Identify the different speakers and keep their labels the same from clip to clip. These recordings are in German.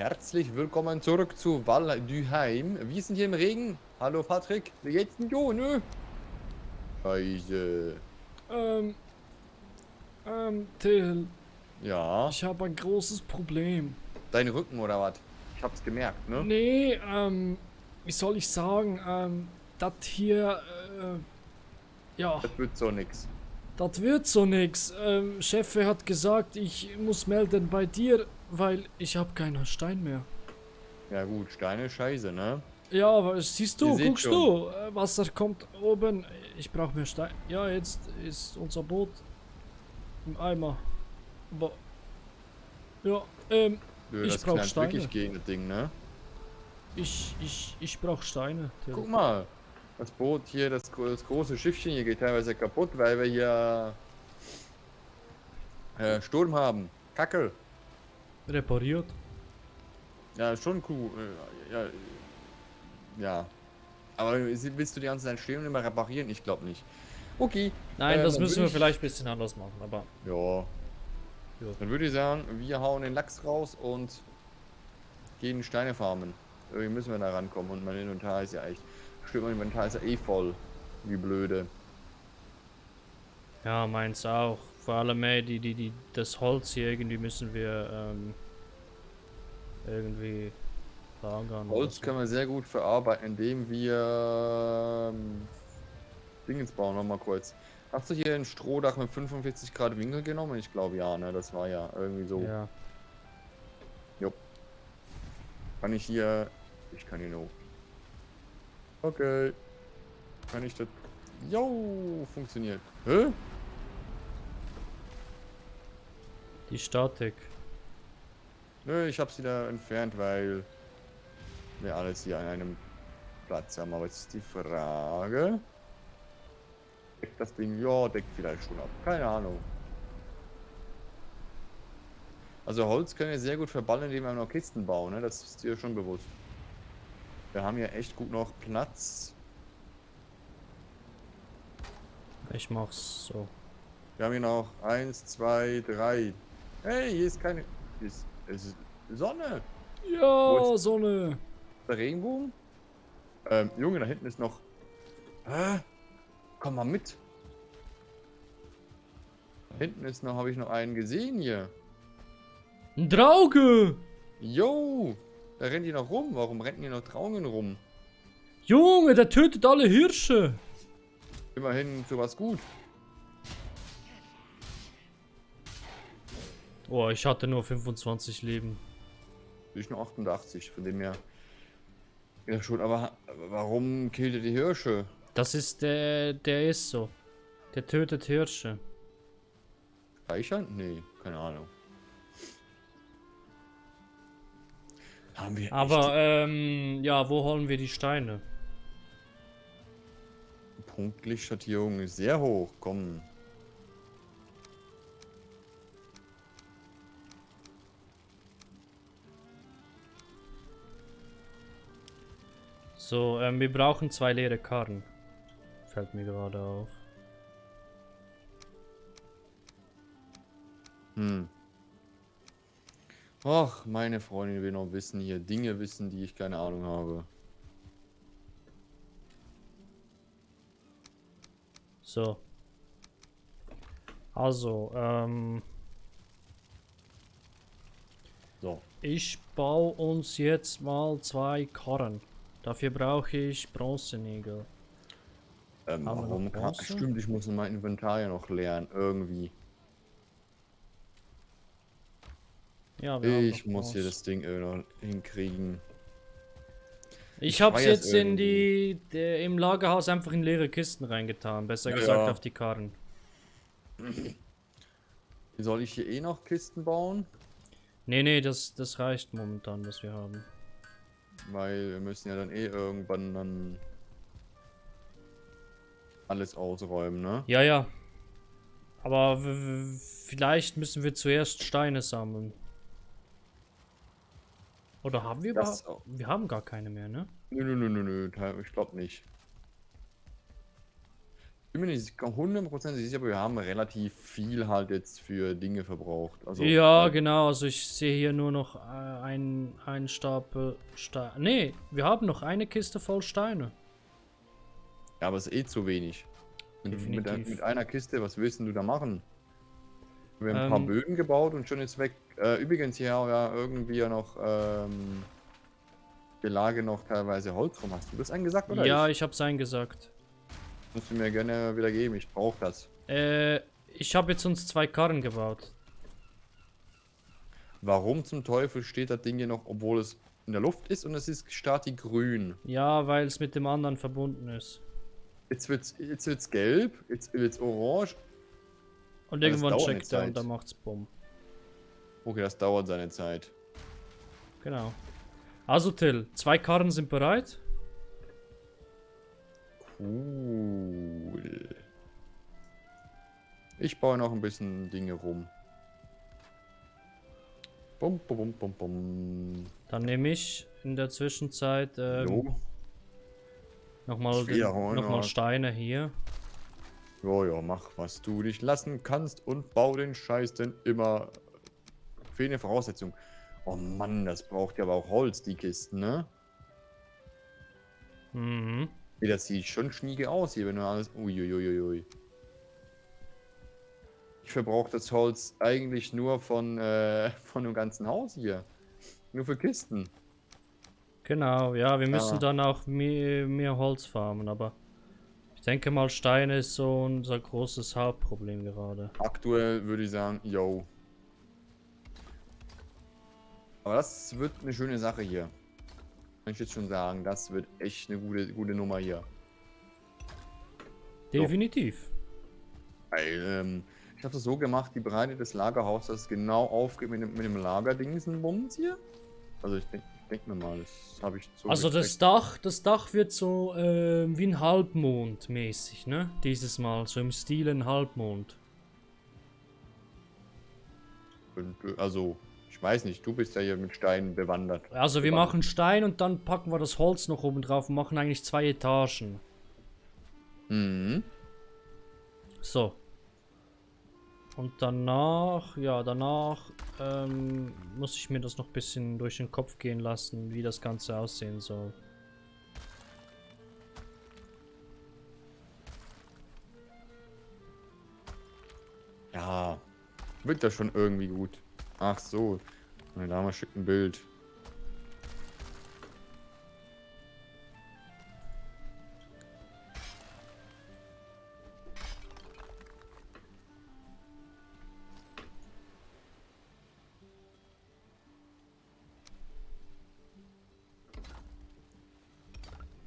Speaker 1: herzlich willkommen zurück zu Val du Heim. Wir sind hier im Regen. Hallo Patrick, wie geht's denn dir, ne? Scheiße.
Speaker 2: Till,
Speaker 1: Ja,
Speaker 2: ich habe ein großes Problem.
Speaker 1: dein Rücken oder was? Ich hab's gemerkt, ne?
Speaker 2: Nee, wie soll ich sagen, das hier, ja,
Speaker 1: Das wird so nix.
Speaker 2: das wird so nix. Chef hat gesagt, ich muss melden bei dir, weil ich habe keinen Stein mehr.
Speaker 1: Ja gut, Steine scheiße, ne?
Speaker 2: Ja, aber siehst
Speaker 1: Ihr
Speaker 2: du,
Speaker 1: seht
Speaker 2: guckst
Speaker 1: schon.
Speaker 2: du, Wasser kommt oben. Ich brauche mehr Stein. Ja, jetzt ist unser Boot im Eimer. Aber, ja,
Speaker 1: Nö,
Speaker 2: ich
Speaker 1: das
Speaker 2: brauche
Speaker 1: knallt
Speaker 2: Steine.
Speaker 1: wirklich gegen das Ding, ne?
Speaker 2: Ich brauche Steine. Till.
Speaker 1: Guck mal. Das Boot hier, das große Schiffchen hier geht teilweise kaputt, weil wir hier Sturm haben. Kacke.
Speaker 2: Repariert.
Speaker 1: Ja, schon cool. Ja, ja. Aber willst du die ganze Zeit stehen und immer reparieren? Ich glaube nicht. Okay.
Speaker 2: Nein, das
Speaker 1: dann
Speaker 2: müssen
Speaker 1: würd
Speaker 2: wir
Speaker 1: ich,
Speaker 2: vielleicht ein bisschen anders machen, aber.
Speaker 1: Ja.
Speaker 2: Ja.
Speaker 1: Dann würde ich sagen, wir hauen den Lachs raus und gehen Steine farmen. Irgendwie müssen wir da rankommen und mein Inventar ist ja echt. Stimmt, mein Inventar ist ja eh voll. Wie blöde.
Speaker 2: Ja, meins auch. Vor allem, ey, das Holz hier irgendwie müssen wir irgendwie lagern oder
Speaker 1: Holz
Speaker 2: so.
Speaker 1: können wir sehr gut verarbeiten, indem wir Dingens bauen. Nochmal kurz. Hast du hier ein Strohdach mit 45 Grad Winkel genommen? Ich glaube ja, ne? Das war ja irgendwie so.
Speaker 2: Ja.
Speaker 1: Jo. Kann ich hier. Ich kann hier nur. Okay. Kann ich das. Jo, funktioniert. Hä?
Speaker 2: Die Statik.
Speaker 1: Nö, ich hab's wieder entfernt, weil wir alles hier an einem Platz haben. Aber jetzt ist die Frage. Deckt das Ding? Ja, deckt vielleicht schon ab. Keine Ahnung. Also Holz können wir sehr gut verballen, indem wir noch Kisten bauen, ne? Das ist dir schon bewusst. Wir haben ja echt gut noch Platz.
Speaker 2: Ich mach's so.
Speaker 1: Wir haben hier noch 1, 2, 3. Hey, hier ist keine. Es ist Sonne. Wo
Speaker 2: Ja,
Speaker 1: ist
Speaker 2: Sonne.
Speaker 1: der Regenbogen? Junge, da hinten ist noch. Hä? Komm mal mit. Da hinten ist noch, habe ich noch einen gesehen hier.
Speaker 2: Ein Drauge.
Speaker 1: Yo! Da rennen die noch rum. Warum rennen hier noch Trauungen rum?
Speaker 2: Junge, der tötet alle Hirsche.
Speaker 1: Immerhin sowas gut.
Speaker 2: Oh, ich hatte nur 25 Leben.
Speaker 1: Ich nur 88, von dem her. Ja schon, aber warum killt er die Hirsche?
Speaker 2: Das ist der ist so. Der tötet Hirsche.
Speaker 1: Speichern? Nee, keine Ahnung. Haben wir
Speaker 2: Aber, ja, wo holen wir die Steine?
Speaker 1: echt Punktlichtschattierung ist sehr hoch. Komm.
Speaker 2: So, wir brauchen 2 leere Karren. Fällt mir gerade auf.
Speaker 1: Hm. Ach, meine Freundin will noch wissen hier. Dinge wissen, die ich keine Ahnung habe.
Speaker 2: So. Also,
Speaker 1: So.
Speaker 2: ich baue uns jetzt mal 2 Karren. Dafür brauche ich Bronzenägel. Haben wir noch
Speaker 1: Warum kann.
Speaker 2: Bronze?
Speaker 1: Stimmt, ich muss mein Inventar ja noch leeren. Irgendwie.
Speaker 2: Ja, wir haben
Speaker 1: Ich
Speaker 2: noch
Speaker 1: muss hier
Speaker 2: Bronze.
Speaker 1: das Ding noch hinkriegen.
Speaker 2: Ich
Speaker 1: Ich
Speaker 2: hab's
Speaker 1: weiß
Speaker 2: jetzt in
Speaker 1: irgendwie.
Speaker 2: im Lagerhaus einfach in leere Kisten reingetan. Besser
Speaker 1: Ja,
Speaker 2: gesagt
Speaker 1: ja.
Speaker 2: auf die Karren.
Speaker 1: Soll ich hier eh noch Kisten bauen?
Speaker 2: Nee, das reicht momentan, was wir haben.
Speaker 1: Weil wir müssen ja dann eh irgendwann dann alles ausräumen, ne?
Speaker 2: Ja, ja. Aber vielleicht müssen wir zuerst Steine sammeln. Oder haben wir
Speaker 1: Das
Speaker 2: überhaupt? Wir haben gar keine mehr, ne?
Speaker 1: Nö, ich glaube nicht. bin mir nicht 100% sicher, aber wir haben relativ viel halt jetzt für Dinge verbraucht. Also,
Speaker 2: Ja,
Speaker 1: halt,
Speaker 2: genau, also ich sehe hier nur noch einen Stapel Steine. Nee, wir haben noch eine Kiste voll Steine.
Speaker 1: ja, aber es ist eh zu wenig. Wenn du mit
Speaker 2: Definitiv.
Speaker 1: einer Kiste, was willst denn du da machen? Wir haben ein paar
Speaker 2: Ähm,
Speaker 1: Böden gebaut und schon ist weg. Übrigens hier ja irgendwie ja noch, hier lagen noch teilweise Holz rum. Hast du das angesagt oder
Speaker 2: ja,
Speaker 1: ich?
Speaker 2: ich hab's eingesagt.
Speaker 1: Musst du mir gerne wieder geben, ich brauche das.
Speaker 2: Ich habe jetzt uns 2 Karren gebaut.
Speaker 1: Warum zum Teufel steht das Ding hier noch, obwohl es in der Luft ist und es ist Stati grün?
Speaker 2: Ja, weil es mit dem anderen verbunden ist.
Speaker 1: Jetzt wird's gelb, jetzt wird's orange.
Speaker 2: Und
Speaker 1: Das
Speaker 2: irgendwann
Speaker 1: dauert eine
Speaker 2: checkt er und
Speaker 1: Zeit.
Speaker 2: dann macht's Bumm.
Speaker 1: Okay, das dauert seine Zeit.
Speaker 2: Genau. Also Till, 2 Karren sind bereit.
Speaker 1: Cool. Ich baue noch ein bisschen Dinge rum. Bum, bum, bum, bum, bum.
Speaker 2: Dann nehme ich in der Zwischenzeit
Speaker 1: Jo,
Speaker 2: nochmal
Speaker 1: Federhorn.
Speaker 2: Steine hier.
Speaker 1: Ja, ja, mach, was du nicht lassen kannst und bau den Scheiß denn immer. Fehlende Voraussetzung. Oh Mann, das braucht ja aber auch Holz, die Kisten, ne?
Speaker 2: Mhm.
Speaker 1: Ey, das sieht schon schnieke aus hier, wenn du alles. Uiuiuiui. Ich verbrauche das Holz eigentlich nur von dem ganzen Haus hier. Nur für Kisten.
Speaker 2: Genau, ja, wir müssen
Speaker 1: Ja.
Speaker 2: dann auch mehr Holz farmen, aber ich denke mal, Steine ist so unser großes Hauptproblem gerade.
Speaker 1: Aktuell würde ich sagen, yo. Aber das wird eine schöne Sache hier. Kann ich jetzt schon sagen, das wird echt eine gute Nummer hier.
Speaker 2: Definitiv.
Speaker 1: Weil, ich habe das so gemacht, die bereitet das Lagerhaus, dass es genau aufgeht mit dem Lagerdingsenbums hier. Also ich denk mir mal, das habe ich so
Speaker 2: Also
Speaker 1: gecheckt.
Speaker 2: Das Dach wird so wie ein Halbmond mäßig, ne? Dieses Mal, so im Stil ein Halbmond.
Speaker 1: Und, also, ich weiß nicht, du bist ja hier mit Steinen bewandert.
Speaker 2: Also wir machen Stein und dann packen wir das Holz noch oben drauf und machen eigentlich 2 Etagen.
Speaker 1: Mhm.
Speaker 2: So. Und danach, ja, danach muss ich mir das noch ein bisschen durch den Kopf gehen lassen, wie das Ganze aussehen soll.
Speaker 1: Ja, wird das schon irgendwie gut. Ach so, meine Dame schickt ein Bild.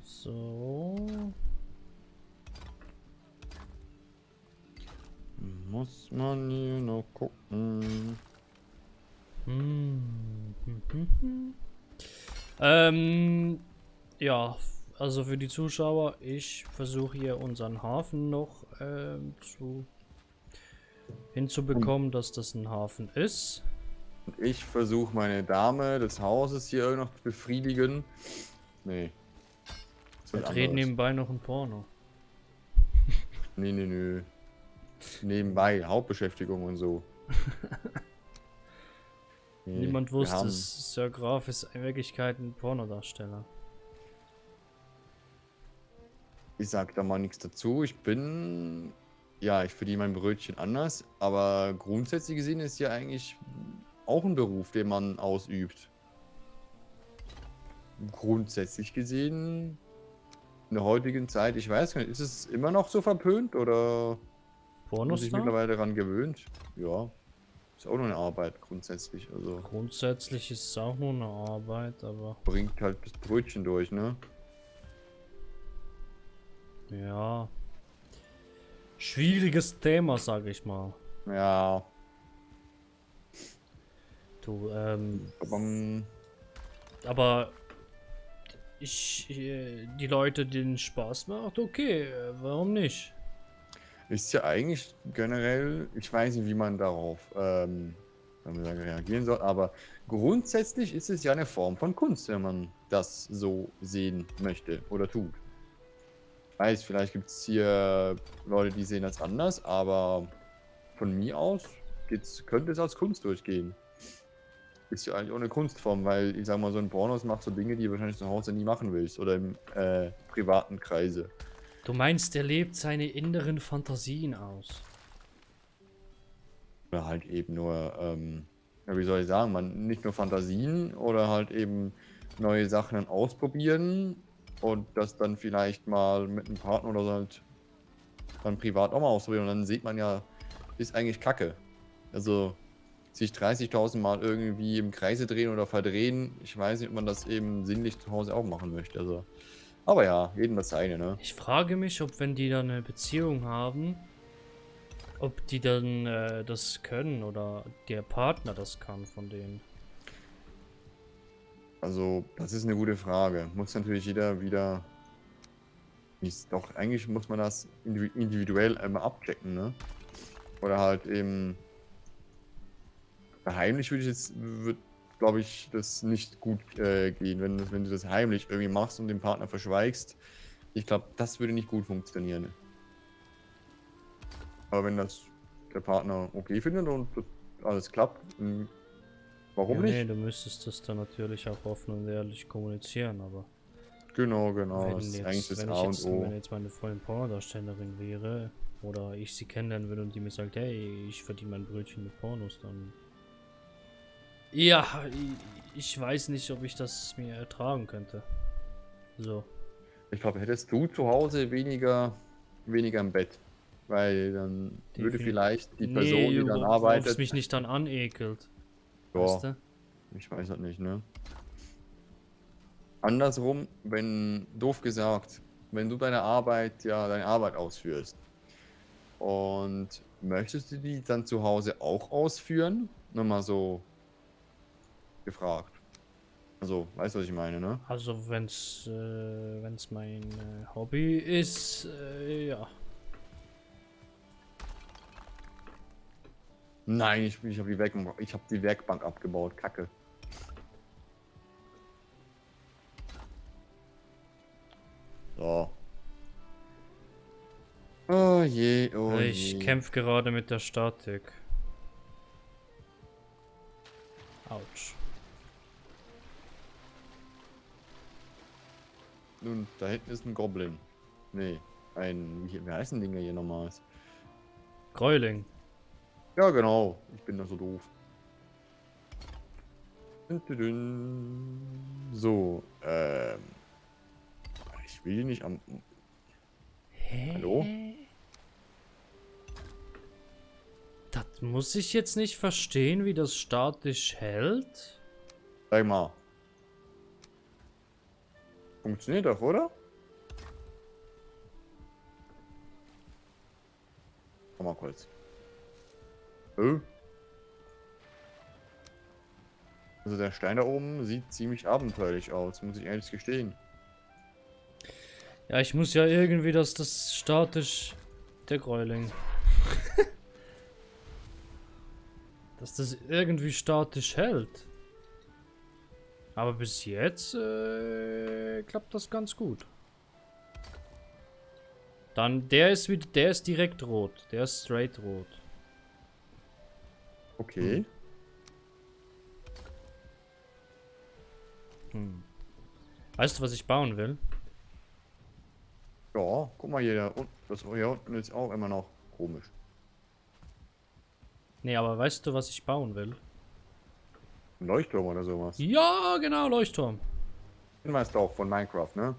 Speaker 2: So.
Speaker 1: Muss man hier noch gucken.
Speaker 2: Ja, also für die Zuschauer, ich versuche hier unseren Hafen noch hinzubekommen, dass das ein Hafen ist.
Speaker 1: Und ich versuche meine Dame des Hauses hier noch zu befriedigen. Nee. Das
Speaker 2: Wir
Speaker 1: wird
Speaker 2: drehen
Speaker 1: anderes.
Speaker 2: nebenbei noch ein Porno.
Speaker 1: Nee, nee, nee. Nebenbei, Hauptbeschäftigung und so. Nee,
Speaker 2: Niemand
Speaker 1: wir
Speaker 2: wusste
Speaker 1: haben,
Speaker 2: es, Sir Graf ist in Wirklichkeit ein Pornodarsteller.
Speaker 1: ich sag da mal nichts dazu. Ich bin, ja, ich verdiene mein Brötchen anders, aber grundsätzlich gesehen ist ja eigentlich auch ein Beruf, den man ausübt. Grundsätzlich gesehen, in der heutigen Zeit, ich weiß gar nicht, ist es immer noch so verpönt oder muss ich
Speaker 2: Pornostar?
Speaker 1: mittlerweile daran gewöhnt? Ja, ist auch nur eine Arbeit grundsätzlich, also
Speaker 2: Grundsätzlich ist es auch nur eine Arbeit, aber
Speaker 1: bringt halt das Brötchen durch, ne?
Speaker 2: ja. Schwieriges Thema, sage ich mal.
Speaker 1: Ja,
Speaker 2: Du,
Speaker 1: aber
Speaker 2: aber die Leute, denen Spaß macht, okay, warum nicht?
Speaker 1: ist ja eigentlich generell, ich weiß nicht, wie man darauf wenn man sagen, reagieren soll, aber grundsätzlich ist es ja eine Form von Kunst, wenn man das so sehen möchte oder tut. Weiß, vielleicht gibt es hier Leute, die sehen das anders, aber von mir aus könnte es als Kunst durchgehen. Ist ja eigentlich auch eine Kunstform, weil ich sag mal, so ein Pornos macht so Dinge, die du wahrscheinlich zu Hause nie machen willst oder im privaten Kreise.
Speaker 2: Du meinst, er lebt seine inneren Fantasien aus.
Speaker 1: Oder halt eben nur, ja, wie soll ich sagen, man nicht nur Fantasien oder halt eben neue Sachen dann ausprobieren und das dann vielleicht mal mit einem Partner oder so halt dann privat auch mal ausprobieren. Und dann sieht man ja, ist eigentlich Kacke. Also sich 30.000 Mal irgendwie im Kreise drehen oder verdrehen, ich weiß nicht, ob man das eben sinnlich zu Hause auch machen möchte. Also, aber ja, jedem das seine, ne?
Speaker 2: Ich frage mich, ob wenn die dann eine Beziehung haben, ob die dann das können oder der Partner das kann von denen.
Speaker 1: Also, das ist eine gute Frage. Muss natürlich jeder wieder. Doch, eigentlich muss man das individuell einmal abchecken, ne? Oder halt eben. Heimlich würde, glaube ich, das nicht gut gehen, wenn du das heimlich irgendwie machst und den Partner verschweigst. Ich glaube, das würde nicht gut funktionieren. Aber wenn das der Partner okay findet und das alles klappt, warum
Speaker 2: Ja, nee,
Speaker 1: nicht?
Speaker 2: du müsstest das dann natürlich auch offen und ehrlich kommunizieren, aber
Speaker 1: Genau, genau. Das
Speaker 2: wenn
Speaker 1: ist eigentlich
Speaker 2: jetzt,
Speaker 1: das
Speaker 2: wenn
Speaker 1: A
Speaker 2: ich
Speaker 1: und
Speaker 2: jetzt, wenn
Speaker 1: O.
Speaker 2: jetzt meine Freundin Pornodarstellerin wäre oder ich sie kennenlernen würde und die mir sagt, hey, ich verdiene mein Brötchen mit Pornos, dann ja, ich weiß nicht, ob ich das mir ertragen könnte. So.
Speaker 1: Ich glaube, hättest du zu Hause weniger im Bett. Weil dann würde
Speaker 2: Definitiv.
Speaker 1: vielleicht die Person,
Speaker 2: Nee,
Speaker 1: die dann
Speaker 2: worauf es
Speaker 1: arbeitet.
Speaker 2: mich nicht dann anekelt. Weißt
Speaker 1: Ja,
Speaker 2: du?
Speaker 1: ich weiß halt nicht, ne? Andersrum, wenn, doof gesagt, wenn du deine Arbeit ausführst und möchtest du die dann zu Hause auch ausführen? Nur mal so gefragt. Also, weißt du, was ich meine, ne?
Speaker 2: Also wenn's mein Hobby ist, ja.
Speaker 1: Nein, ich hab die Werkbank abgebaut. Kacke. So. Oh je, oh
Speaker 2: Ich
Speaker 1: je.
Speaker 2: kämpfe gerade mit der Statik. Autsch.
Speaker 1: Nun, da hinten ist ein Goblin. Nee, wie heißen Dinge hier nochmals?
Speaker 2: Gräuling.
Speaker 1: Ja, genau. Ich bin doch so doof. Dün, dün, dün. So, ich will die nicht am. Hallo?
Speaker 2: Hä? Das muss ich jetzt nicht verstehen, wie das statisch hält.
Speaker 1: Sag mal. Funktioniert doch, oder? Komm mal kurz. Also der Stein da oben sieht ziemlich abenteuerlich aus, muss ich ehrlich gestehen.
Speaker 2: Ja, ich muss ja irgendwie, dass das statisch... Der Gräuling. Dass das irgendwie statisch hält. Aber bis jetzt klappt das ganz gut. Dann, der ist direkt rot. Der ist straight rot.
Speaker 1: Okay.
Speaker 2: Weißt du, was ich bauen will?
Speaker 1: Ja, guck mal hier, das hier unten ist auch immer noch komisch.
Speaker 2: Nee, aber weißt du, was ich bauen will?
Speaker 1: Ein Leuchtturm oder sowas.
Speaker 2: Ja, genau, Leuchtturm.
Speaker 1: Den weißt du auch von Minecraft, ne?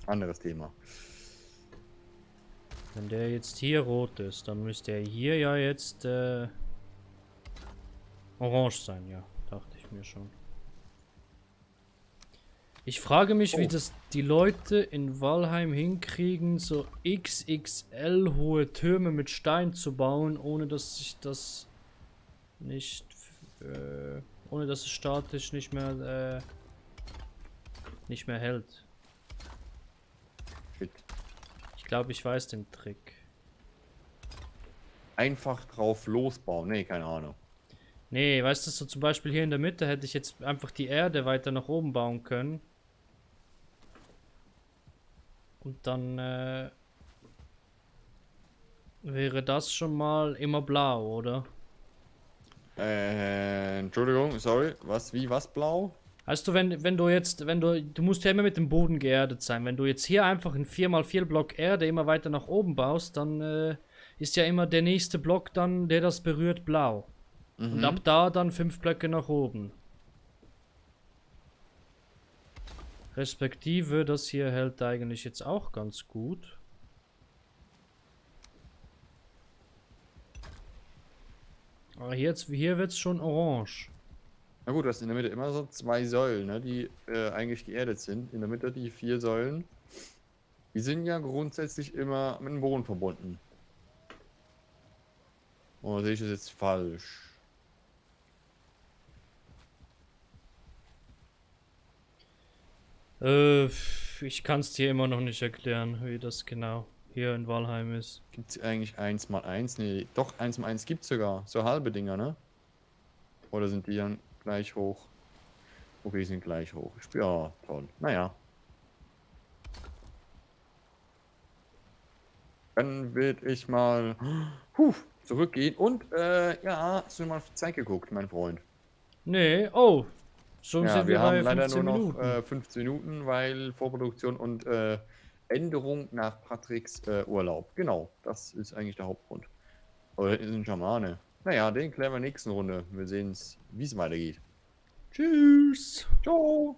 Speaker 1: Anderes Thema.
Speaker 2: Wenn der jetzt hier rot ist, dann müsste er hier ja jetzt orange sein, ja. Dachte ich mir schon. Ich frage mich, wie
Speaker 1: Oh.
Speaker 2: das die Leute in Valheim hinkriegen, so XXL hohe Türme mit Stein zu bauen, ohne dass sich das nicht, ohne dass es statisch nicht mehr hält.
Speaker 1: Shit.
Speaker 2: Ich glaube, ich weiß den Trick.
Speaker 1: Einfach drauf losbauen. Nee, keine Ahnung.
Speaker 2: Nee, weißt du, so zum Beispiel hier in der Mitte hätte ich jetzt einfach die Erde weiter nach oben bauen können. Und dann wäre das schon mal immer blau, oder?
Speaker 1: Entschuldigung, sorry. Was blau?
Speaker 2: Weißt du, wenn du jetzt, du musst ja immer mit dem Boden geerdet sein. Wenn du jetzt hier einfach einen 4x4 Block Erde immer weiter nach oben baust, dann ist ja immer der nächste Block dann, der das berührt, blau. Und ab
Speaker 1: Mhm.
Speaker 2: da dann 5 Blöcke nach oben. Respektive, das hier hält eigentlich jetzt auch ganz gut. Aber hier wird es schon orange.
Speaker 1: Na gut, du hast in der Mitte immer so 2 Säulen, ne, die eigentlich geerdet sind. In der Mitte die 4 Säulen. Die sind ja grundsätzlich immer mit dem Boden verbunden. Oder sehe ich das jetzt falsch?
Speaker 2: Ich kann es dir immer noch nicht erklären, wie das genau hier in Valheim ist.
Speaker 1: Gibt es eigentlich 1x1? Nee, doch, 1x1 gibt es sogar. So halbe Dinger, ne? Oder sind die dann gleich hoch? Okay, die sind gleich hoch. Ja, toll. Naja. Dann will ich mal zurückgehen. Und, ja, hast du mal auf die Zeit geguckt, mein Freund?
Speaker 2: Nee, oh, schon
Speaker 1: Ja,
Speaker 2: sind wir
Speaker 1: wir haben
Speaker 2: bei
Speaker 1: leider
Speaker 2: 15
Speaker 1: nur noch
Speaker 2: Minuten.
Speaker 1: 15 Minuten, weil Vorproduktion und Änderung nach Patricks Urlaub. Genau, das ist eigentlich der Hauptgrund. Oder ist ein Schamane. Naja, den klären wir in der nächsten Runde. Wir sehen, wie es weitergeht.
Speaker 2: Tschüss.
Speaker 1: Ciao!